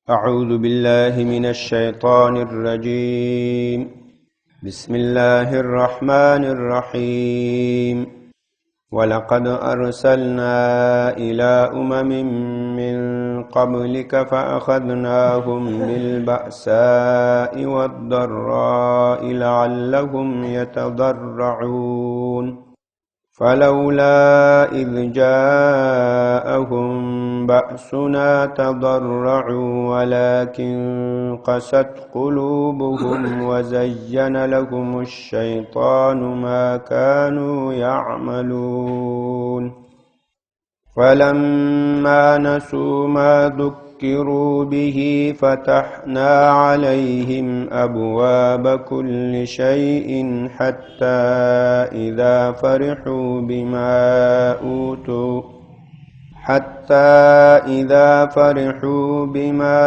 أعوذ بالله من الشيطان الرجيم. بسم الله الرحمن الرحيم. ولقد أرسلنا إلى أمم من قبلك فأخذناهم بالبأساء والضراء لعلهم يتضرعون فلولا إذ جاءهم بأسنا تضرعوا ولكن قست قلوبهم وزين لهم الشيطان ما كانوا يعملون فلما نسوا ما ذكروا به فتحنا عليهم أبواب كل شيء حتى إذا فرحوا بما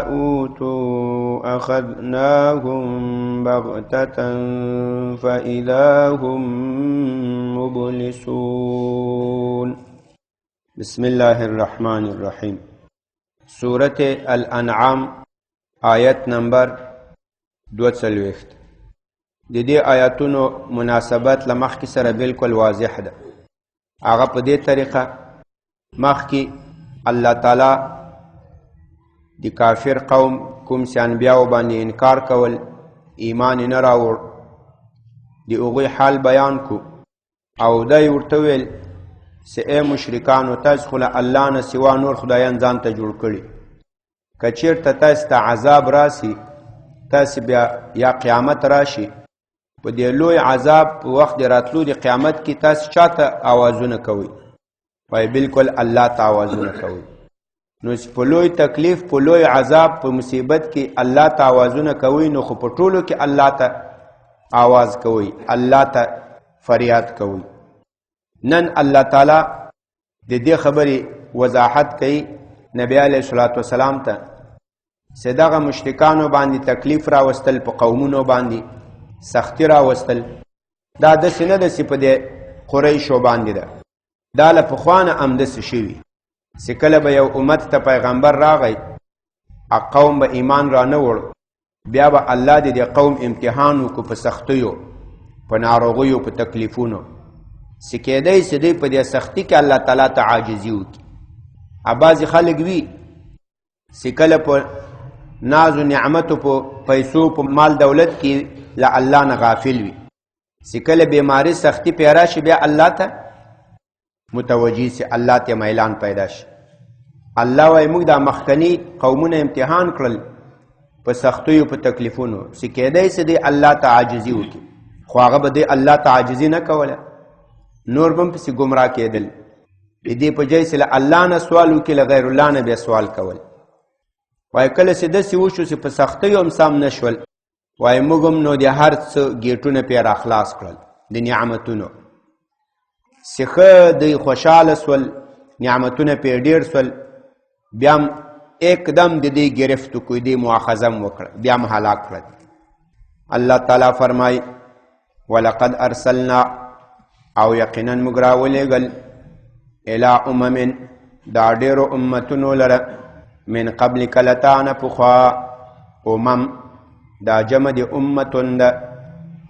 أوتوا أخذناهم بغتة فإذا هم مبلسون. بسم الله الرحمن الرحیم. سورة الانعام آیت نمبر 42. د دې آیاتونو مناسبت لمخکې سره بالکل واضح ده. هغه په دې طریقه مخکې الله تعالی د کافر قوم کوم چې انبیاو باندې انکار کول، ایمان نه راوړ، د هغوی حال بیان کو او دی ورته ویل چې ای مشرکانو تاسو خو له الله نه سوا نور خدایان ځان ته جوړ کړي، که چېرته تاسو ته عذاب راسي، تاسو بیا یا قیامت راشي، په دې لوی عذاب په وخت د راتلو د قیامت کې تاسو چاته آوازونه کوئ؟ وای بالکل الله ته آوازونه کوئ. نو په لوی تکلیف، په لوی عذاب، په مصیبت کې الله ته آوازونه کوئ، نو خو په ټولو کې الله ته آواز کوئ، الله ته فریاد کوئ. نن الله تعالی د دې خبرې وضاحت کوي نبی علیه الصلاة والسلام ته چې دغه مشرکانو باندې تکلیف راوستل، په قومونو باندې سختی راوستل، دا داسې نه ده چې په دې قریشو باندې ده، دا له پخوانه همداسې شوي چې کله به یو امت ته پیغمبر راغی، قوم به ایمان را نه وړ، بیا به الله د دې قوم امتحان وکړو په سختیو، په ناروغیو، په تکلیفونو، چې کېدی چې دوی په دې سختي کې الله تعالی ته عاجزي وکړي. بعضې خلک وي چې کله په ناز و نعمتو، په پیسو، په مال دولت کې له الله نه غافل وي، چې کله بیماری سختی پې راشي بیا الله ته متوجه سي، الله ته میلان پیدا شي. الله وایي موږ دا مخکني قومونه امتحان کړل په سختیو، په تکلیفونو، چې کېدی چې دوی الله ته عاجزي وکړي، خو هغه به دوی الله ته عاجزي نه کوله، نور به هم پسې ګمراه کېدل. د دې په ځای چې له الله نه سوال وکړي، له غیر الله نه بیا سوال کول. وایي کله چې داسې وشو چې په سختیو هم سم نه شول، وایي موږ هم نو د هر څه ګېټونه پې را خلاص کړل د نعمتونو، چې ښه دوی خوشحاله سول، نعمتونه پې ډېر سول، بیا هم اکدم د دې ګرفت وکړو، دې مؤاخذه هم وکړه، بیا هم هلاک کړل. الله تعالی فرمایي ولقد ارسلنا، او یقینا موږ راولېږل الی امم، دا ډېرو امتونو لره، من قبلک له تا نه پخوا، امم دا جمع د امتون ده،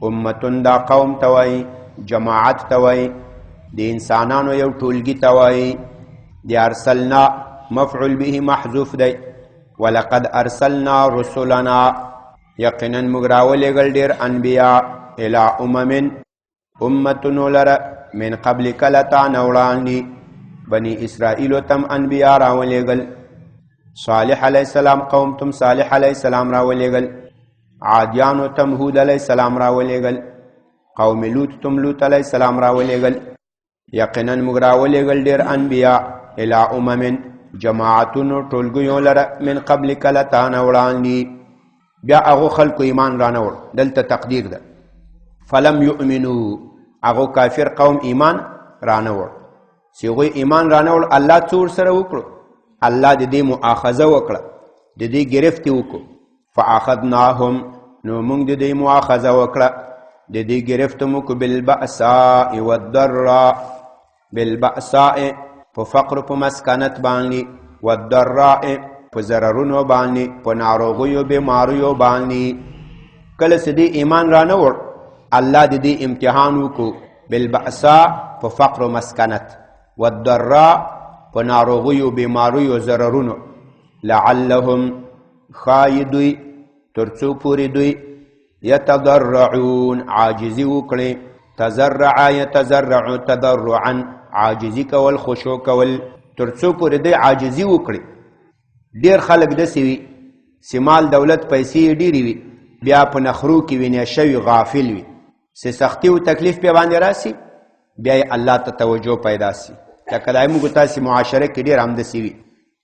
امتون دا قوم ته وایي، جماعت ته وایي، د انسانانو یو ټولګي ته وایي. د ارسلنا مفعول به محذوف دی. ولقد ارسلنا رسلنا، یقینا موږ راولېږل ډېر انبیا، الی امم امتونو لره، من قبلک له تا نه وړاندې، بني اسرائیلو تم انبیا راولېږل، صالح علیه السلام قوم تم صالح علیه السلام راولېږل، عادیانو تم هود علیه السلام راولېږل، قوم لوط تم لوط علیه السلام راولېږل. یقینا موږ راولېږل ډېر انبیا الی امم جماعتونو، ټولګیو لره، من قبلک له تا نه وړاندې، بیا هغو خلکو ایمان را نه وړ، دلته تقدیر ده. فلم یؤمنو، هغو کافر قوم ایمان را نه وړ، چې هغوی ایمان را نه وړ، الله څه ورسره وکړو؟ الله د دې مؤاخذه وکړه، د دې ګرفتې وکړو. فاخذناهم، نو موږ د دې مؤاخذه وکړه، د دې ګرفت مو کو بالبأساء والضراء، بالبأساء په فقر په مسکنت باندې، والضراء په ضررونو باندې، په ناروغیو بیماریو باندې. کله چې دې ایمان را نه وړ، الله د دې امتحان وکړو بالبأساء په فقر و مسکنت، والضراء په ناروغیو بیماریو ضررونو، لعلهم ښایي دوی تر څو پورې دوی یتضرعون عاجزي وکړي. تضرع یتضرع تضرعا عاجزي کول، خشوع کول، تر څو پورې دوی عاجزي وکړي. ډېر خلک داسې وي چې مال دولت پیسې ډېرې وي، بیا په نخرو کې وینې شوي غافل وي، چې سختي او تکلیف پې باندې راسي، بیا یې الله ته توجه پیدا سي. لکه دا موږ تاسې معاشره کې ډېر همداسې وي،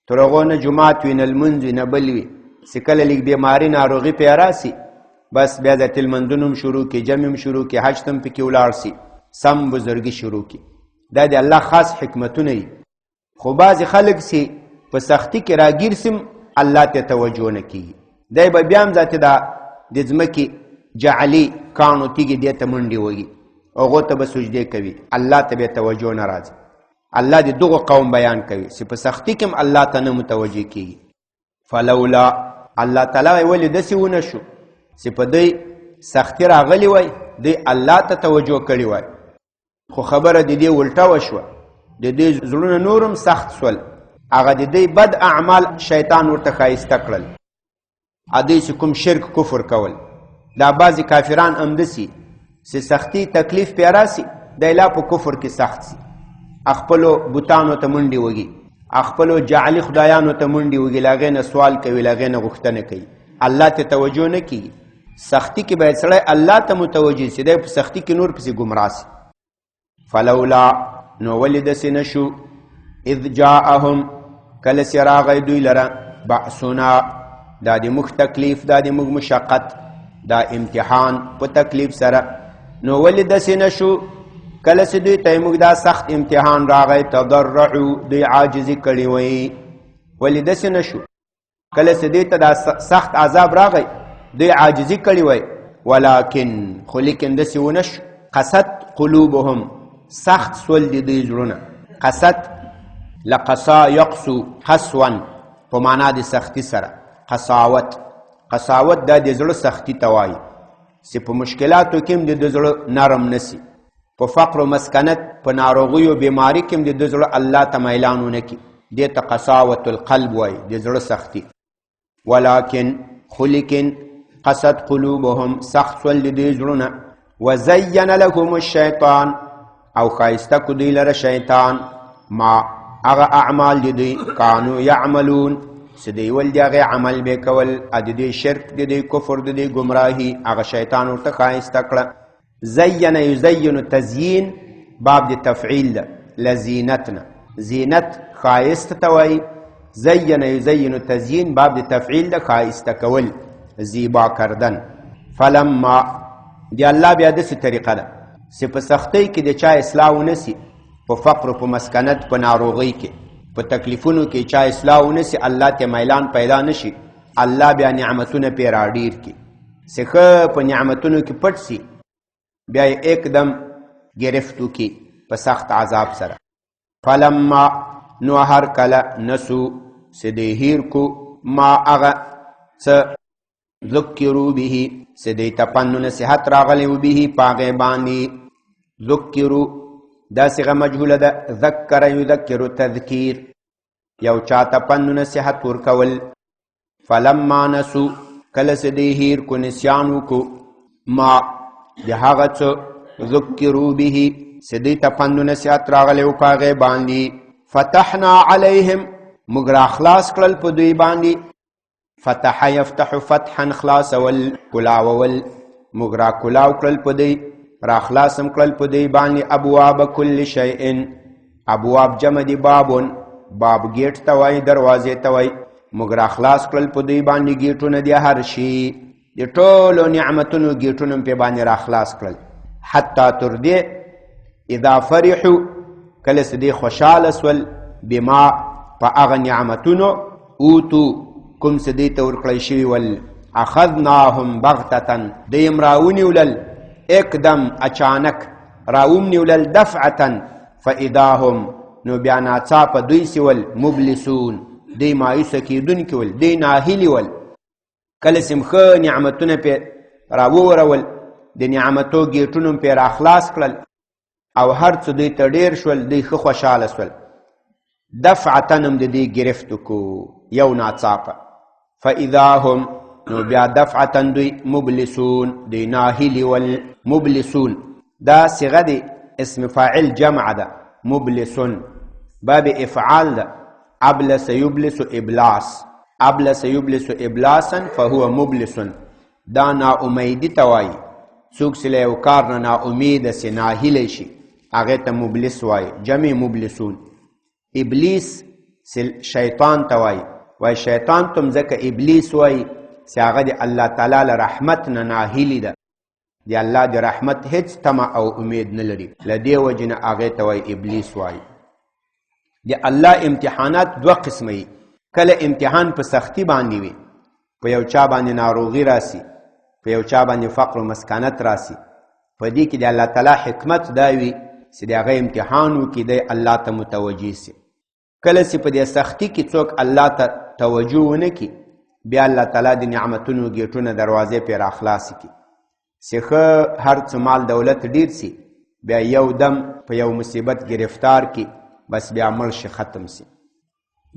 تر هغو نه جومات وي، نه لمونځ وي، نه بل وي، چې کله لږ بیماري ناروغي پې راسي، بس بیا د تلمندون شروع کی، جمع شروع کی، حج تم پکې ولاړ سي، سم بزرګي شروع کی. دا د الله خاص حکمتونه دي. خو بعضې خلک چې په سختي کې راګیر سم، الله ته توجه نه کېږي. دی به بیا هم ذاتې دا د ځمکې جعلي کاڼو تیږې دې ته منډې وهي، هغو ته به سجدې کوي، الله ته به توجه نه راځي. الله د دغو قوم بیان کوي چې په سختي کې هم الله ته نه متوجه کېږي. فلولا، الله تعالی ولې داسې ونه شو چې په دوی سختي راغلی وای، دوی الله ته توجه کړې وای، خو خبره د دې الټه وشوه، د دې زړونه نورم سخت سول. هغه د دوی بد اعمال شیطان ورته ښایسته کړل. دوی چې کوم شرک کفر کول، دا بعضې کافران همداسي چې سختي تکلیف پې راسي، دی لا په کفر کې سخت سي، خپلو بوتانو ته منډې وږي، خپلو جعلي خدایانو ته منډې وږي، له هغې نه سوال کوي، له هغې نه غوښتنه کوي، الله ته توجه نه کېږي. سختی کې باید سړی الله ته متوجه سي، دی په سختی کې نور پسې ګمراه سي. فلولا، نو ولې داسې نه شو، اذ جاءهم، کله چې راغی دوی لره بأسنا، دا د موږ تکلیف، دا د موږ مشقت، دا امتحان په تکلیف سره. نو ولې داسې نه شو، کله چې دوی ته موږ دا سخت امتحان راغی، تضرعو، دوی عاجزي کړې وی. ولې داسې نه شو، کله چې دوی ته دا سخت عذاب راغی، دوی عاجزي کړې وی. ولکن، خو لیکن داسې ونه شو، قست قلوبهم، سخت سول د دوی زړونه. قست لقصا یقسو قسوا، په معنا د سختی سره. قساوت، قساوت دا د زړه سختی ته وایي، چې په مشکلاتو کې هم د زړه نرم نسی، په فقر و مسکنت، په ناروغیو بیماری کې هم د زړه الله ته میلان ونه کړي، دې ته قساوت القلب وایي، د زړه سختی. ولکن، خو لیکن قست قلوبهم، سخت سول د دوی زړونه. وزین لهم الشیطان، او ښایسته کو دوی لره شیطان، ما هغه اعمال د دوی کانو یعملون، چې دوی ول د هغې عمل به کول، د دوی شرک، د دوی کفر، د دوی ګمراهي، هغه شیطان ورته ښایسته کړه. زین یزین تزیین، باب د تفعیل ده، لزینتنا، زینت ښایسته ته وایي، زین یزین تزیین باب د تفعیل ده، ښایسته کول، زیبا کردن. فلما، دی الله بیا داسې طریقه ده چې په سختۍ کې د چا اصلاح ونسي، په فقر، په مسکنت، په ناروغۍ کې، په تکلیفونو کې چا اصلاح ونسي، الله ته میلان پیدا نشي، الله بیا نعمتونه پې راډیر کړي، چې ښه په نعمتونو کې پټ سي، بیا یې एकदम گرفت وکړي په سخت عذاب سره. فلما، نو هر کله نسو، چې دی هیر کو، ما هغه څه ذکرو به، چې دی ته پند و نصیحت راغلی و به، په هغې باندې. ذکرو دا صیغه مجهوله ده، ذکر یذکر تذکیر، یو چاته پند و نصیحت ورکول. فلما نسو، کله چې دی هیر کو، نسیان وکړو، ما د هغه څه ذکرو به، چې دی ته پند و نصیحت راغلی و په هغې باندې. فتحنا علیهم، موږ را خلاص کړل په دوی باندې. فتح یفتح فتحا، خلاصول، کلاوول، موږ را کلاو کړل په دوی، را خلاصم کړل په دوی باندې. ابواب کل شیء، ابواب جمع دی بابون، باب گیټ ته وایي، دروازې ته وایي. موږ را خلاص کړل په دوی باندې گیټونه د هر شي، د ټولو نعمتونو گیټونه پې باندې را خلاص کړل. حتی تر دې اذا فرحو، کله چې دوی خوشحاله سول، بما، په هغه نعمتونو، اوتو، کوم چې دوی ته ورکړی شوي ول. اخذناهم بغتة، دوی م راونیولل، اقدم، اچانک، راونیولل، دفعة، فاذا هم، نو بیا ناڅاپه دوی سول، مبلسون، دی مایوسه کیدونکي ول، دی ناهیلي ول. کله چې ښه نعمتونه پې راوورول، د نعمتو ګیټونه پې راخلاص کړل او هر څه دوی ته ډېر شول، دوی ښه خوشحاله شول. دفعتن هم د دې ګرفت کو یو ناڅاپه. فاذا هم نو بیا دفعتن دوی مبلسون، دوی ناهیلي ول. مبلسون دا صیغه د اسم فاعل جمع ده. مبلسون باب افعال ده. ابلس یبلس ابلاس، ابلس یبلس ابلاسا فهو مبلسون. دا نا امیدی توای. څوک چې له یو کار نه نا امیده سي، ناهیلی شي، هغې ته مبلس وایي. جمع مبلسون. ابلیس شیطان ته وایي شیطان ته ځکه ابلیس وایي چې هغه د الله تعالی له رحمت نه ناهیلي ده، د الله د رحمت هیڅ تمه او امید نه لري. له دې وجې نه هغې ته وایي ابلیس وایي. د الله امتحانات دوه قسمه وي. کله امتحان په سختی باندې وي، په یو چا باندې ناروغي راسي، په یو چا باندې فقر و مسکنت راسي. په دې کې د الله تعالی حکمت دا وي چې د هغه امتحان وکړي، دی الله ته متوجه سي. کله چې په دې سختی کې څوک الله ته توجه ونه کړي، بیا الله تعالی د نعمتونو ګیټونه دروازې پې راخلاصې کړي. چې ښه هر څه مال دولت ډیر سي، بیا یو دم په یو مصیبت گرفتار کړي، بس بیا مړ شي، ختم سي.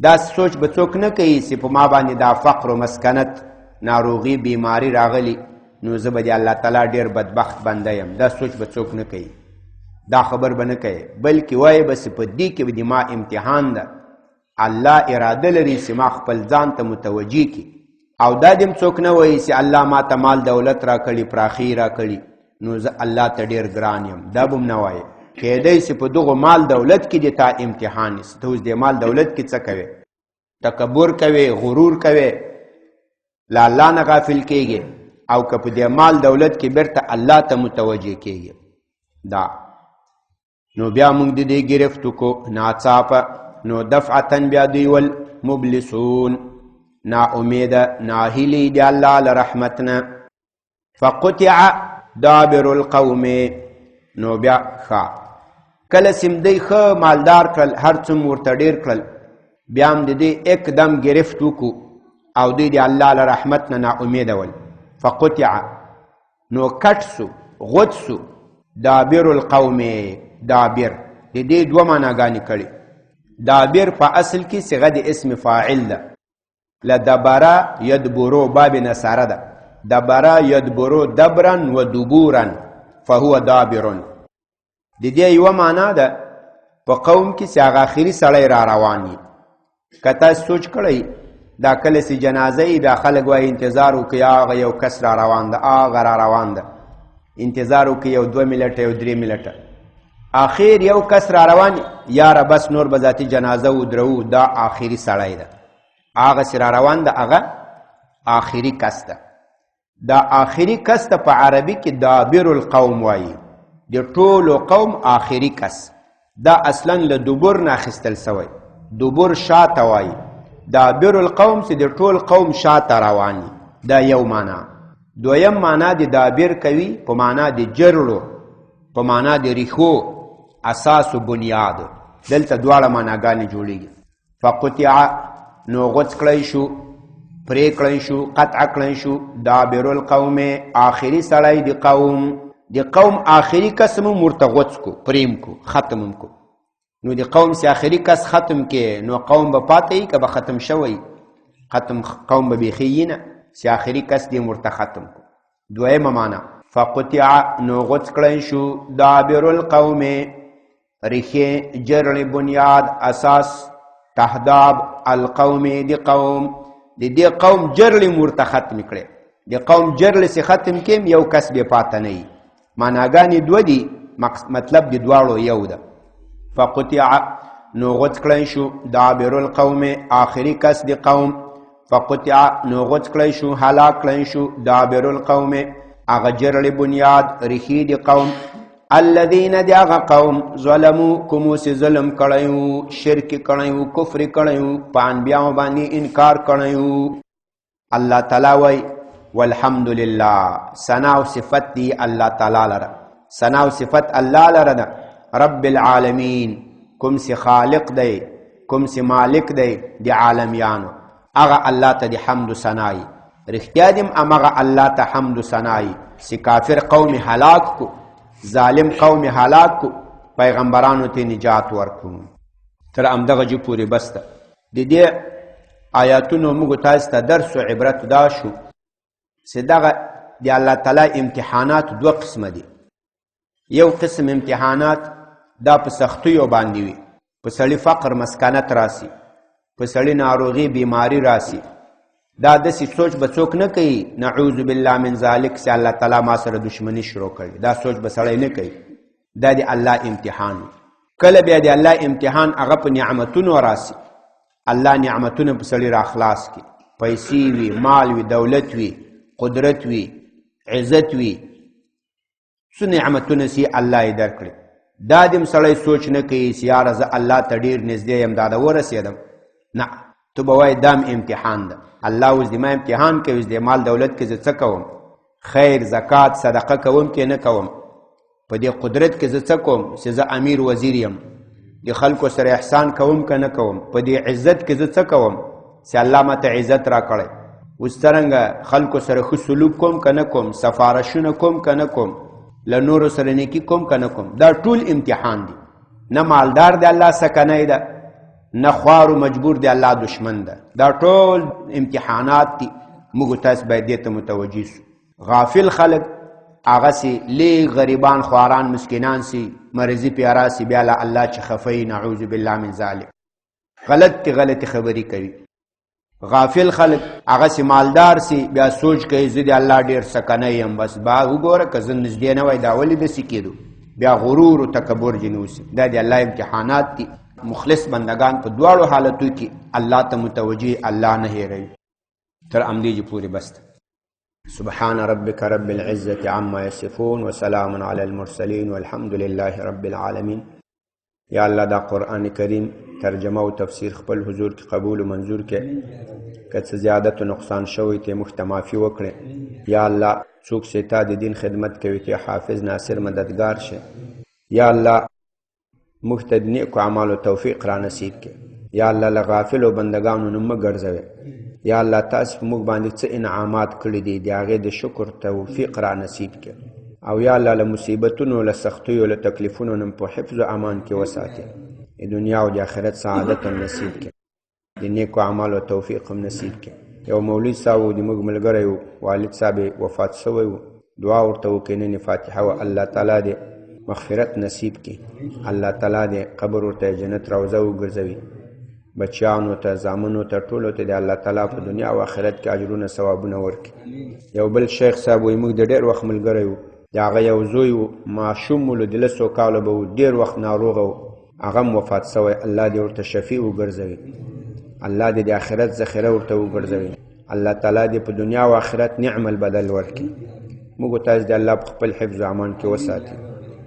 دا سوچ به څوک نه کوي چې په ما باندې دا فقر و مسکنت، ناروغي، بیماری راغلی، نو زه به د الله تعالی ډېر بدبخت بنده یم. دا سوچ به څوک نه کوي، دا خبر به نه کوي، بلکې وایي بس په دې کې به د ما امتحان ده. الله اراده لري چې ما خپل ځان ته متوجه کړي. او دا دې څوک نه وایي چې الله ما ته مال دولت را کړي، پراخي را کړي، نو زه الله ته ډېر ګران یم. دا به هم نه وایي. کېدی چې په دغو مال دولت کې د تا امتحان نیسي. ته اوس د مال دولت کې څه کوې؟ تکبر کوې، غرور کوې، له الله نه غافل کېږي. او که په دې مال دولت کې بیرته الله ته متوجه کېږي. دا نو بیا موږ د دې ګرفت وکړو ناڅاپه. نو دفعتن بیا دوی ول مبلسون، نا امیده، ناهیلي د الله له رحمت نه. فقطع دابر القوم، نو بیا ښه کله چې دوی ښه مالدار کړل، هر څه ورته ډېر کړل، بیا هم د دې اکدم ګرفت وکړو او دوی د الله له رحمت نه نا امیده ول. فقطع نو کټ سو، غوڅ سو. دابر القوم، دابر د دې دوه معناګانې کړي. دابر په اصل کې صيغه د اسم فاعل ده. لدبره یدبرو باب نصاره ده. دبره یدبرو دبرا و دبورا فهو دابر. د دې یوه معنا ده په قوم کې چې هغه آخري سړی را روان وي. که تاسو سوچ کړئ دا کله چې جنازه وي، بیا خلک وایي انتظار وکړئ، هغه یو کس را روان ده، هغه را روان ده، انتظار وکړئ یو 2 منټه یو 3 منټه، آخر یو کس را روان، یاره بس نور به ذاتي جنازه ودرو، دا آخري سړی ده. هغه چې را روان ده هغه آخري کس ده. دا آخري کس ته په عربي کې دابر القوم وایي. د ټولو قوم آخري کس. دا اصلا له دبر نه اخیستل سوی. دبر شاته وایي. دابر القوم چې د ټول قوم شاته رواني. دا یو معنا. دویم معنا د دابر کوي په معنا د جرړو، په معنا د ریښو، اساس و بنیاد. دلته دواړه معناګانې جوړیږي. فقطع نو غوڅ کړی شو، پرې کړی شو، قطع کړی شو. دابر القوم، آخري سړی د قوم. د قوم آخري کس هم ورته غوڅ کو، پریم کو، ختم هم کو. نو د قوم چې آخري کس ختم کې، نو قوم به پاتې وي که به ختم شوی؟ ختم قوم به بیخي وي نه، چې آخري کس دې ورته ختم کو. دویمه معنا فقطع نو غوڅ کړی شو. دابر القوم، ریښې، جرړې، بنیاد، اساس، تهداب القوم، د قوم. د دې قوم جرړې ورته ختم کړې. د قوم جرړې چې ختم کړم یو کس به پاتې نه وي. معناګانې دوه دي، مطلب د دواړو یو ده. فقطع نو غوڅ کړی شو. دابر القوم، آخري کس د قوم. فقطع نو غوڅ کړی شو، هلاک کړی شو. دابر القوم، هغه جرړې، بنیاد، ریښې د قوم. الذین دی هغه قوم ظلمو کومو چې ظلم کړی وو، شرک کړی وو، کفر کړی وو، په انبیاو باندې انکار کړی وو. الله تعالی وایي والحمدلله، ثنا او صفت دی الله تعالی لره. ثنا او صفت الله لره ده. رب العالمین، کوم چې خالق دی، کوم چې مالک دی د عالمیانو هغه الله ته د حمد و ثنایي رښتیا دې همغه الله ته حمد و ثنایي چې کافر قوم هلاک کو ظالم قوم هلاک کو پیغمبرانو ته نجات ورکړو تر همدغه جو پورې بس ده د دې آیاتونو موږ تاسو ته درس و عبرت دا شو چې دغه د الله تعالی امتحانات دوه قسمه دي یو قسم امتحانات دا په سختیو باندې وي په سړي فقر مسکنت راسي په سړي ناروغي بیماری راسي دا داسې سوچ به څوک نه کوي نعوذ بالله من ذلک چې الله تعالی ما سره دشمني شروع کړي دا سوچ به سړی نه کوي دا د الله امتحان کله بیا د الله امتحان هغه په نعمتونو راسي الله نعمتونه په سړي را خلاص کړي پیسې وي مال وي دولت وي قدرت وي عزت وي څه نعمتونه سي الله یې درکړي دا دم سړی سوچ نه کوي چې یاره زه الله ته ډېر نږدې یم دا د ورسېدم نه ته به وایې دام امتحان ده الله اوس د ما امتحان کوي د مال دولت کې زه څه کوم خیر زکات صدقه کوم کې نه کوم په دې قدرت کې زه څه کوم چې زه امیر وزیر یم د خلکو سره احسان کوم که نه کوم په دې عزت کې زه څه کوم چې الله ماته عزت را کړی اوس څرنګه خلکو سره ښه سلوک کوم که نه کوم سفارشونه کوم که نه کوم له نورو سره نیکي کوم که نه کوم دا ټول امتحان دی نه مالدار دی الله سکنی ده نه خوار و مجبور دی الله دشمن ده دا ټول امتحانات دي موږ تاسو باید دې ته متوجه سو غافل خلک هغه سي لیږ غریبان خواران مسکینان سي مرضي پیارا سي بیا له الله چې خفی نعوذ بالله من ذلک غلطي خبرې کوي غافل خلک هغه سي مالدار سي بیا سوچ کوي زه د الله ډېر سکنی یم بس با وګوره که زه نږدې نه وای دا ولې داسې کېدو بیا غرور و تکبر ځینې اوسي دا د الله امتحانات دي مخلص بندگان په دواړو حالتو کې الله ته متوجه الله نه هېروي تر همدې پورې بس سبحان ربك رب العزة عما يصفون وسلام على المرسلين والحمد لله رب العالمين یا الله دا قرآن کریم ترجمه و تفسیر خپل حضور کی قبول و منظور کې که څه زیادت و نقصان شوی ته مختمافي وکړي یا الله څوک چې تا د دین خدمت کوي ته حافظ ناصر مددگار شه یا الله مفتد نیکو اعمال و توفیق را نصیب کې یا الله لغافل و بندگانو نه مه ګرځوي یا الله تاسو موږ باندې څه انعامات کړي دي د هغې د شکر توفیق را نصیب کې او یا الله له مصیبتونو له سختیو له تکلیفونو نه په حفظ و امان کې وساتي د دنیا او د آخرت سعادت هم نصیب کې د نیکو اعمالو توفیق هم نصیب کې یو مولوي صاحب د موږ ملګری و والد صاحب وفات شوی و دعا ورته وکړې نن فاتحه و الله تعالی دې مغفرت نصیب کې الله تعالی دې قبر ورته جنت روضه وګرځوي بچیانو ته زامنو ته ټولو ته د الله تعالی په دنیا او آخرت کې اجرونه ثوابونه ورکړي یو بل شیخ صاحب وایي موږ د ډېر وخت ملګری و د هغه یو زوی و ماشوم و له 200 کاله به و ډېر وخت ناروغه و هغه هم وفات شوی الله دې ورته شفیع وګرځوي الله دې د آخرت ذخیره ورته وګرځوي الله تعالی دې په دنیا او آخرت نعم البدل ورکړي موږ تاسو د الله په خپل حفظ و امان کې وساتي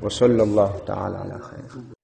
وصلی الله تعالی علی خیر